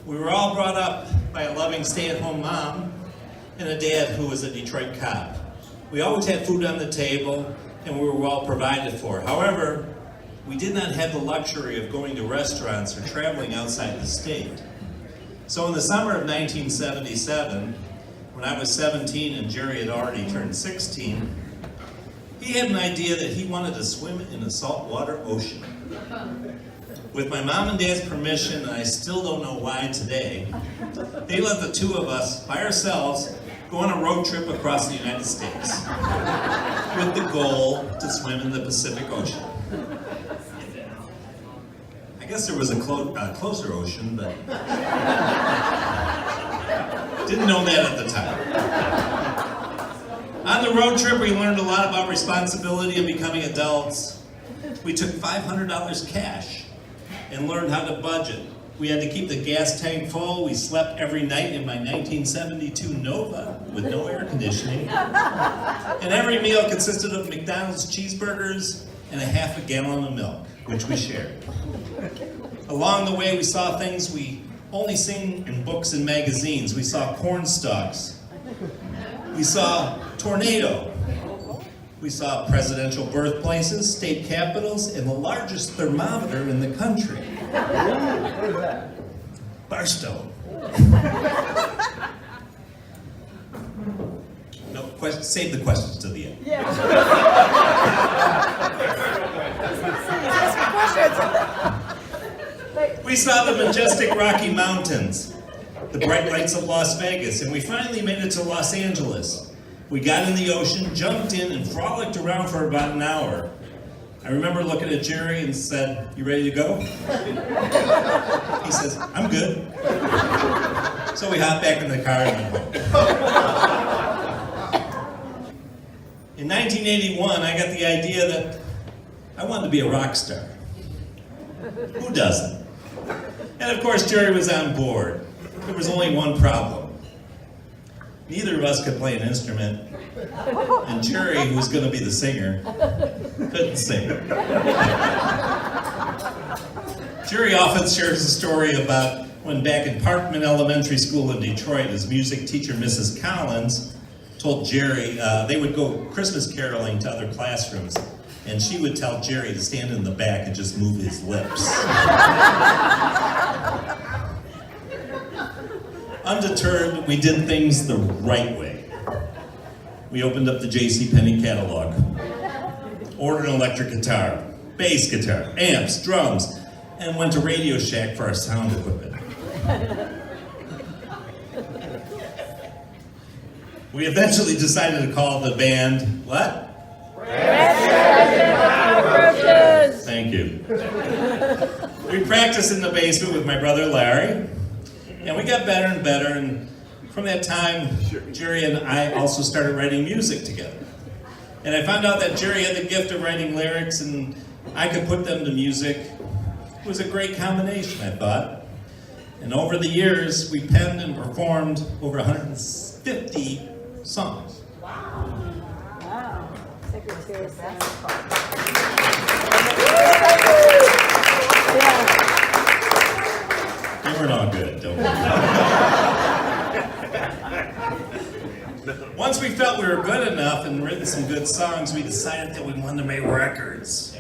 We were all brought up by a loving stay-at-home mom and a dad who was a Detroit cop. We always had food on the table and we were well provided for. However, we did not have the luxury of going to restaurants or traveling outside the state. So in the summer of 1977, when I was 17 and Jerry had already turned 16, he had an idea that he wanted to swim in a saltwater ocean. With my mom and dad's permission, and I still don't know why today, they let the two of us, by ourselves, go on a road trip across the United States with the goal to swim in the Pacific Ocean. I guess there was a closer ocean, but didn't know that at the time. On the road trip, we learned a lot about responsibility and becoming adults. We took $500 cash and learned how to budget. We had to keep the gas tank full. We slept every night in my 1972 Nova with no air conditioning. And every meal consisted of McDonald's cheeseburgers and a half a gallon of milk, which we shared. Along the way, we saw things we only seen in books and magazines. We saw corn stalks. We saw tornado. We saw presidential birthplaces, state capitals, and the largest thermometer in the country. What is that? Barstow. No, save the questions to the end. Yeah. We saw the majestic Rocky Mountains, the bright lights of Las Vegas, and we finally made it to Los Angeles. We got in the ocean, jumped in, and frolicked around for about an hour. I remember looking at Jerry and said, "You ready to go?" He says, "I'm good." So we hopped back in the car and went home. In 1981, I got the idea that I wanted to be a rock star. Who doesn't? And of course, Jerry was on board. There was only one problem. Neither of us could play an instrument, and Jerry, who was going to be the singer, couldn't sing. Jerry often shares a story about when back in Parkman Elementary School in Detroit, his music teacher, Mrs. Collins, told Jerry they would go Christmas caroling to other classrooms, and she would tell Jerry to stand in the back and just move his lips. Undeterred, we did things the right way. We opened up the JCPenney catalog, ordered an electric guitar, bass guitar, amps, drums, and went to Radio Shack for our sound equipment. We eventually decided to call the band, what? Thank you. We practiced in the basement with my brother Larry. And we got better and better, and from that time, Jerry and I also started writing music together. And I found out that Jerry had the gift of writing lyrics, and I could put them to music. It was a great combination, I thought. And over the years, we penned and performed over 150 songs. Wow. Secretary They weren't all good, don't worry. Once we felt we were good enough and written some good songs, we decided that we wanted to make records.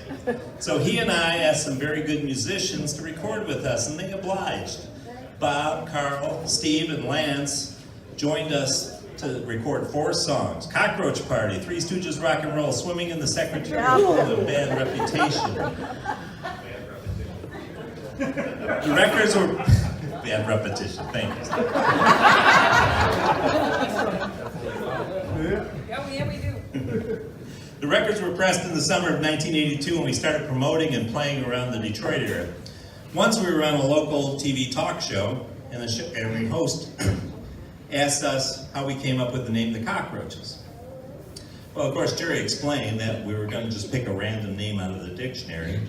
So he and I asked some very good musicians to record with us, and they obliged. Bob, Carl, Steve, and Lance joined us to record 4 songs: Cockroach Party, Three Stooges Rock and Roll, Swimming in the Secretariat, and Bad Reputation. The records were bad repetition. Thank you. Yeah, we do. The records were pressed in the summer of 1982, and we started promoting and playing around the Detroit area. Once we were on a local TV talk show, and the host asked us how we came up with the name The Cockroaches. Well, of course, Jerry explained that we were going to just pick a random name out of the dictionary.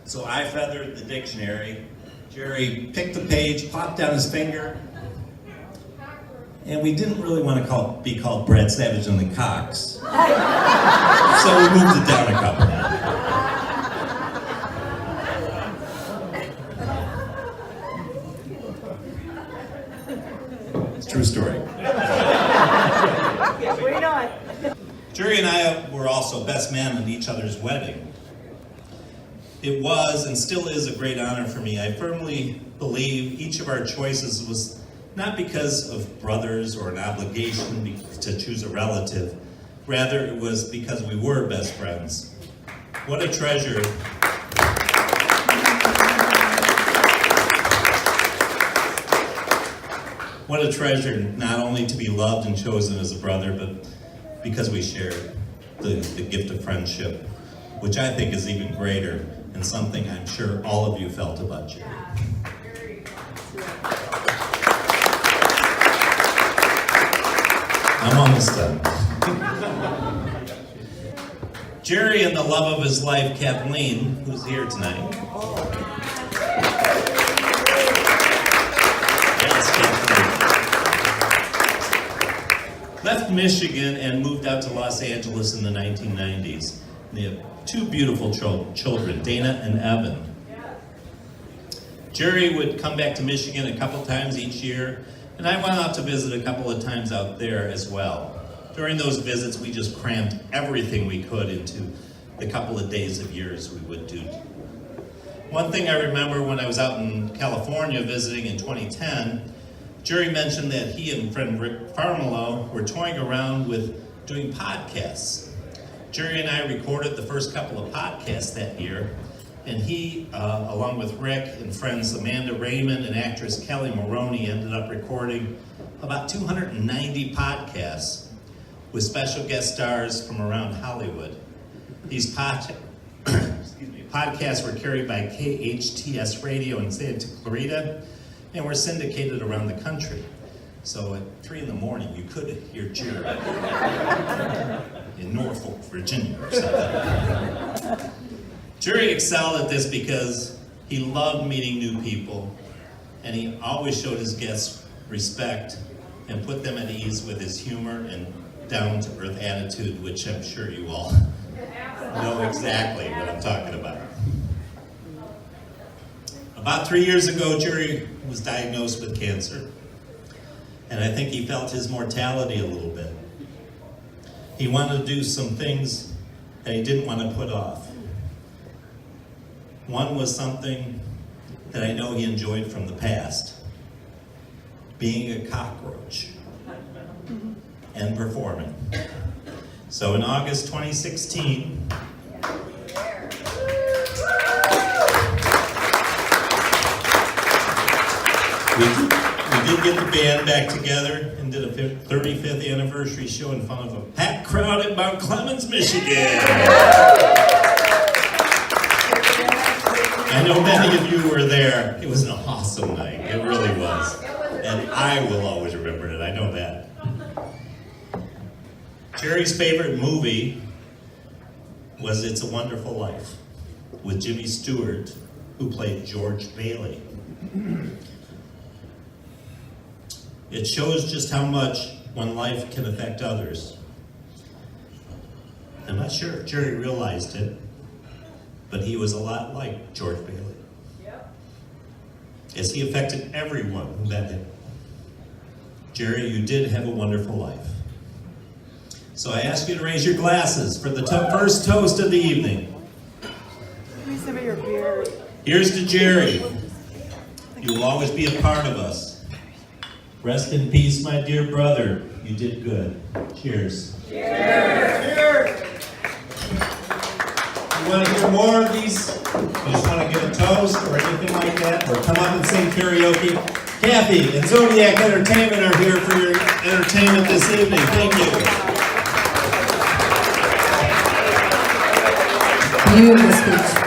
So I feathered the dictionary. Jerry picked the page, popped down his finger, and we didn't really want to be called Brad Savage and the Cocks. So we moved it down a couple. True story. We're not. Jerry and I were also best man at each other's wedding. It was and still is a great honor for me. I firmly believe each of our choices was not because of brothers or an obligation to choose a relative. Rather, it was because we were best friends. What a treasure. What a treasure, not only to be loved and chosen as a brother, but because we shared the gift of friendship, which I think is even greater and something I'm sure all of you felt about Jerry. I'm almost done. Jerry and the love of his life, Kathleen, who's here tonight. Yes, Kathleen. Left Michigan and moved out to Los Angeles in the 1990s. They have two beautiful children, Dana and Evan. Jerry would come back to Michigan a couple times each year, and I went out to visit a couple of times out there as well. During those visits, we just crammed everything we could into the couple of days of years we would do. One thing I remember when I was out in California visiting in 2010, Jerry mentioned that he and friend Rick Farmelo were toying around with doing podcasts. Jerry and I recorded the first couple of podcasts that year, and he, along with Rick and friends Amanda Raymond and actress Kelly Maroney, ended up recording about 290 podcasts with special guest stars from around Hollywood. These podcasts were carried by KHTS Radio in Santa Clarita and were syndicated around the country. So at 3 in the morning, you could hear Jerry in Norfolk, Virginia or something. Jerry excelled at this because he loved meeting new people, and he always showed his guests respect and put them at ease with his humor and down-to-earth attitude, which I'm sure you all know exactly what I'm talking about. About 3 years ago, Jerry was diagnosed with cancer, and I think he felt his mortality a little bit. He wanted to do some things that he didn't want to put off. One was something that I know he enjoyed from the past, being a cockroach and performing. So in August 2016, we did get the band back together and did a 35th anniversary show in front of a packed crowd at Mount Clemens, Michigan. I know many of you were there. It was an awesome night. It really was. And I will always remember it. I know that. Jerry's favorite movie was It's a Wonderful Life with Jimmy Stewart, who played George Bailey. It shows just how much one life can affect others. I'm not sure if Jerry realized it, but he was a lot like George Bailey. Yep. As he affected everyone who met him. Jerry, you did have a wonderful life. So I ask you to raise your glasses for the first toast of the evening. Give me some of your beer. Here's to Jerry. You will always be a part of us. Rest in peace, my dear brother. You did good. Cheers. Cheers. Cheers. You want to hear more of these? You just want to give a toast or anything like that? Or come up and sing karaoke? Kathy and Zodiac Entertainment are here for your entertainment this evening. Thank you. Beautiful speech.